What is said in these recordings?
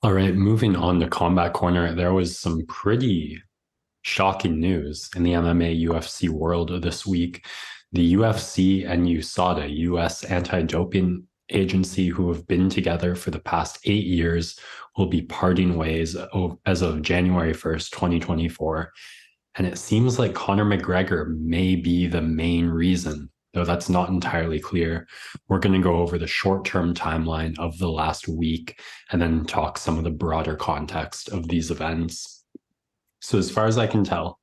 All right, moving on to Combat Corner, there was some pretty shocking news in the MMA UFC world this week. The UFC and USADA, US Anti-Doping Agency, who have been together for the past 8 years, will be parting ways as of January 1st, 2024. And it seems like Conor McGregor may be the main reason, though that's not entirely clear. We're going to go over the short-term timeline of the last week and then talk some of the broader context of these events. So as far as I can tell,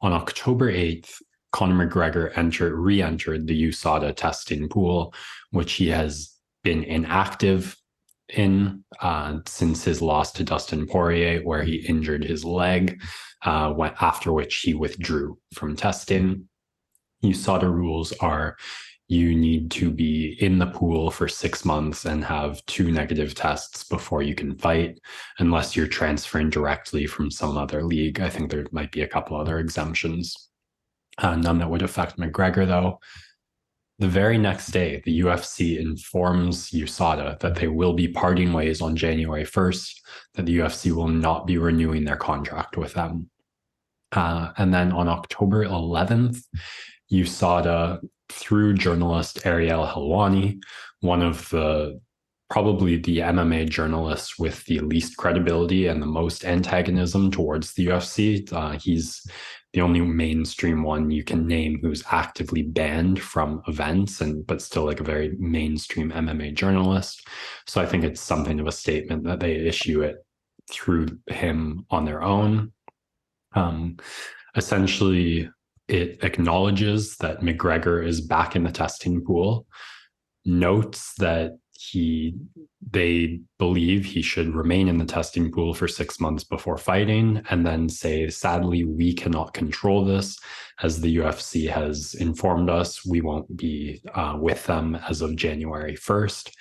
on October 8th, Conor McGregor re-entered the USADA testing pool, which he has been inactive in since his loss to Dustin Poirier, where he injured his leg, after which he withdrew from testing. USADA rules are you need to be in the pool for 6 months and have 2 negative tests before you can fight, unless you're transferring directly from some other league. I think there might be a couple other exemptions. None that would affect McGregor, though. The very next day, the UFC informs USADA that they will be parting ways on January 1st, that the UFC will not be renewing their contract with them. And then on October 11th, USADA, through journalist Ariel Helwani, one of probably the MMA journalists with the least credibility and the most antagonism towards the UFC. He's the only mainstream one you can name who's actively banned from events, but still like a very mainstream MMA journalist. So I think it's something of a statement that they issue it through him on their own. Essentially, it acknowledges that McGregor is back in the testing pool, notes that they believe he should remain in the testing pool for 6 months before fighting, and then say, sadly, we cannot control this. As the UFC has informed us, we won't be with them as of January 1st.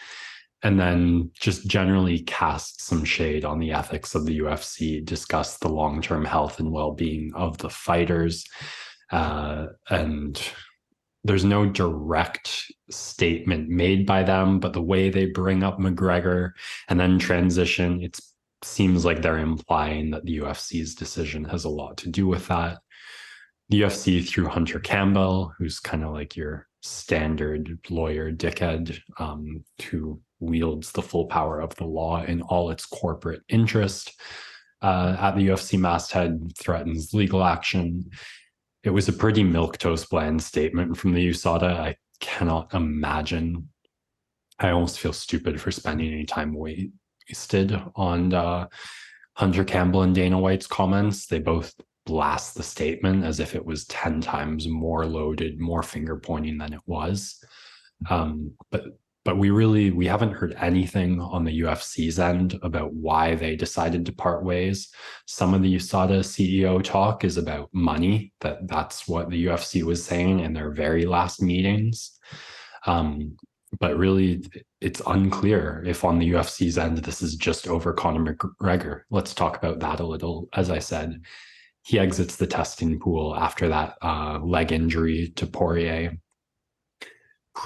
And then just generally cast some shade on the ethics of the UFC, discuss the long-term health and well-being of the fighters. And there's no direct statement made by them, but the way they bring up McGregor and then transition, it seems like they're implying that the UFC's decision has a lot to do with that. The UFC, through Hunter Campbell, who's kind of like your standard lawyer dickhead, who wields the full power of the law in all its corporate interest, at the UFC masthead, threatens legal action. It was a pretty milquetoast bland statement from the USADA. I cannot imagine. I almost feel stupid for spending any time wasted on Hunter Campbell and Dana White's comments. They both blast the statement as if it was 10 times more loaded, more finger pointing than it was. But we haven't heard anything on the UFC's end about why they decided to part ways. Some of the USADA CEO talk is about money, that's what the UFC was saying in their very last meetings. But really, it's unclear if on the UFC's end, this is just over Conor McGregor. Let's talk about that a little. As I said, he exits the testing pool after that leg injury to Poirier.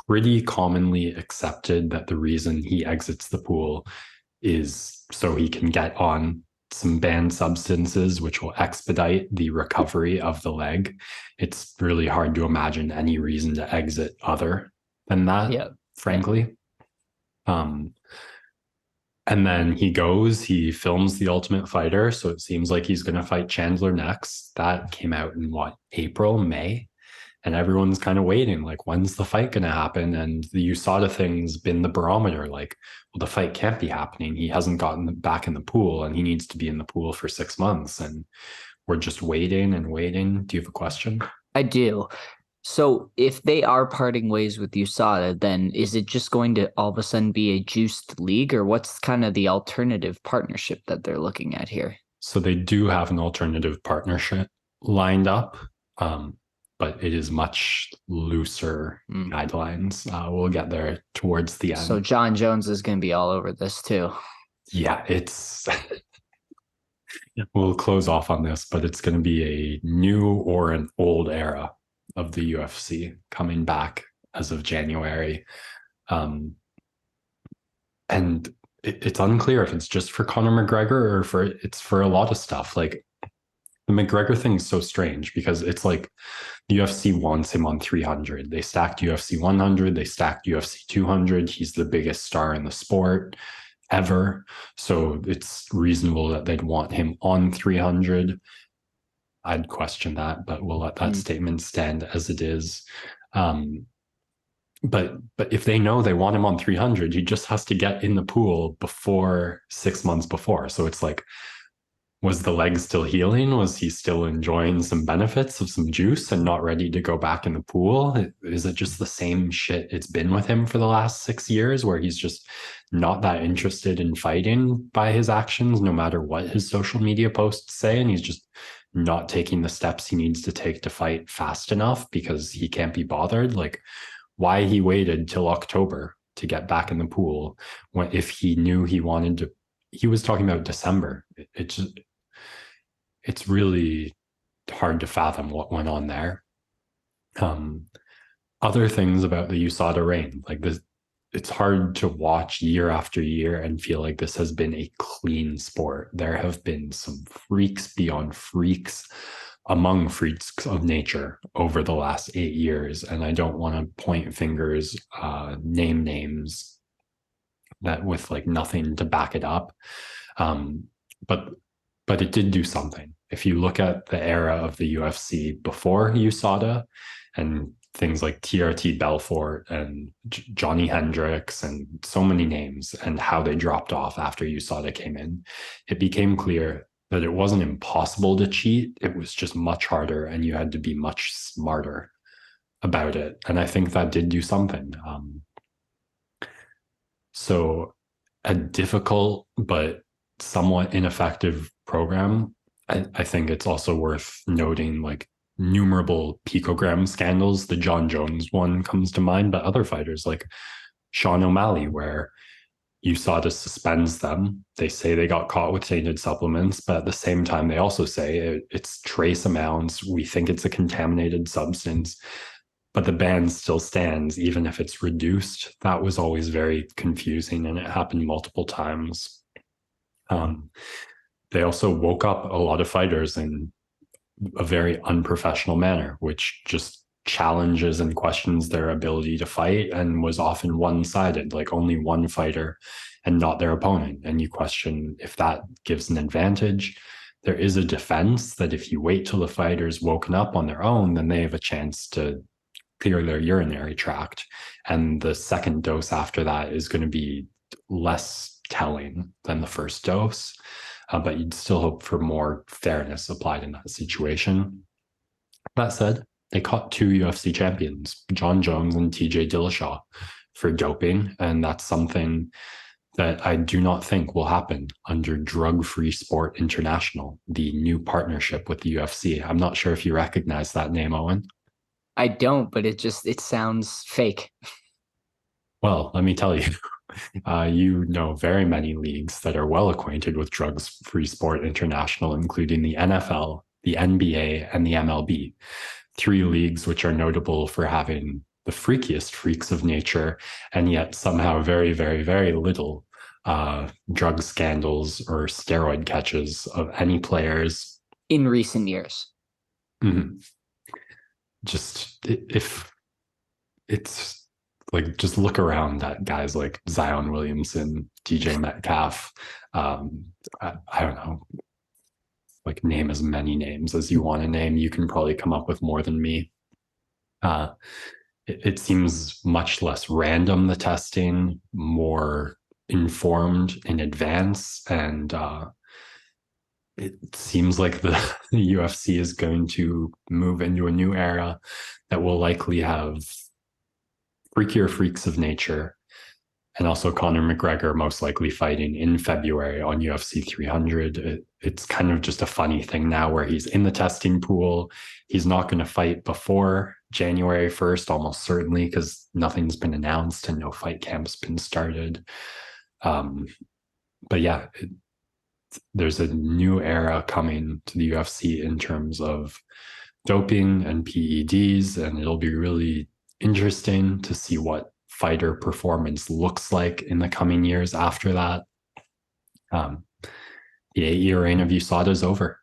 Pretty commonly accepted that the reason he exits the pool is so he can get on some banned substances, which will expedite the recovery of the leg. It's really hard to imagine any reason to exit other than that, frankly. And then he films The Ultimate Fighter. So it seems like he's going to fight Chandler next. That came out in April, May? And everyone's kind of waiting, like, when's the fight going to happen? And the USADA thing's been the barometer, like, well, the fight can't be happening. He hasn't gotten back in the pool, and he needs to be in the pool for 6 months. And we're just waiting and waiting. Do you have a question? I do. So if they are parting ways with USADA, then is it just going to all of a sudden be a juiced league, or what's kind of the alternative partnership that they're looking at here? So they do have an alternative partnership lined up. But it is much looser guidelines. We'll get there towards the end. So John Jones is going to be all over this too. Yeah, we'll close off on this, but it's going to be a new or an old era of the UFC coming back as of January. And it's unclear if it's just for Conor McGregor or for it's for a lot of stuff. Like the McGregor thing is so strange because it's like UFC wants him on 300. They stacked UFC 100, they stacked UFC 200. He's the biggest star in the sport ever. So it's reasonable that they'd want him on 300. I'd question that, but we'll let that Mm. statement stand as it is. Um, but if they know they want him on 300, he just has to get in the pool before 6 months before. So it's like, was the leg still healing? Was he still enjoying some benefits of some juice and not ready to go back in the pool? Is it just the same shit it's been with him for the last 6 years, where he's just not that interested in fighting by his actions, no matter what his social media posts say, and he's just not taking the steps he needs to take to fight fast enough because he can't be bothered? Like, why he waited till October to get back in the pool when if he knew he wanted to? He was talking about December. It's really hard to fathom what went on there. Um, Other things about the USADA reign, like this, it's hard to watch year after year and feel like this has been a clean sport. There have been some freaks beyond freaks among freaks of nature over the last 8 years. And I don't want to point fingers, name names that with like nothing to back it up. Um, but but it did do something. If you look at the era of the UFC before USADA and things like TRT Belfort and Johnny Hendricks and so many names and how they dropped off after USADA came in, it became clear that it wasn't impossible to cheat. It was just much harder and you had to be much smarter about it. And I think that did do something. So a difficult but somewhat ineffective program. I think it's also worth noting like numerable picogram scandals. The John Jones one comes to mind, but other fighters like Sean O'Malley, where USADA suspends them. They say they got caught with tainted supplements, but at the same time, they also say it's trace amounts. We think it's a contaminated substance, but the ban still stands, even if it's reduced. That was always very confusing, and it happened multiple times. They also woke up a lot of fighters in a very unprofessional manner, which just challenges and questions their ability to fight and was often one-sided, like only one fighter and not their opponent. And you question if that gives an advantage. There is a defense that if you wait till the fighter's woken up on their own, then they have a chance to clear their urinary tract. And the second dose after that is going to be less telling than the first dose. But you'd still hope for more fairness applied in that situation. That said, they caught two UFC champions, John Jones and TJ Dillashaw, for doping. And that's something that I do not think will happen under Drug Free Sport International, the new partnership with the UFC. I'm not sure if you recognize that name, Owen. I don't, but it sounds fake. Well, let me tell you, you know very many leagues that are well acquainted with Drugs Free Sport International, including the NFL, the NBA, and the MLB. Three leagues which are notable for having the freakiest freaks of nature, and yet somehow very, very, very little drug scandals or steroid catches of any players in recent years. Mm-hmm. Just if it's like, just look around at guys like Zion Williamson, DJ Metcalf. I don't know, like name as many names as you want to name. You can probably come up with more than me. It seems much less random, the testing, more informed in advance. And it seems like the UFC is going to move into a new era that will likely have freakier freaks of nature, and also Conor McGregor most likely fighting in February on UFC 300. It's kind of just a funny thing now where he's in the testing pool. He's not going to fight before January 1st, almost certainly, because nothing's been announced and no fight camp's been started. But yeah, there's a new era coming to the UFC in terms of doping and PEDs, and it'll be really interesting to see what fighter performance looks like in the coming years after that. Um, the 8-year reign of USADA is over.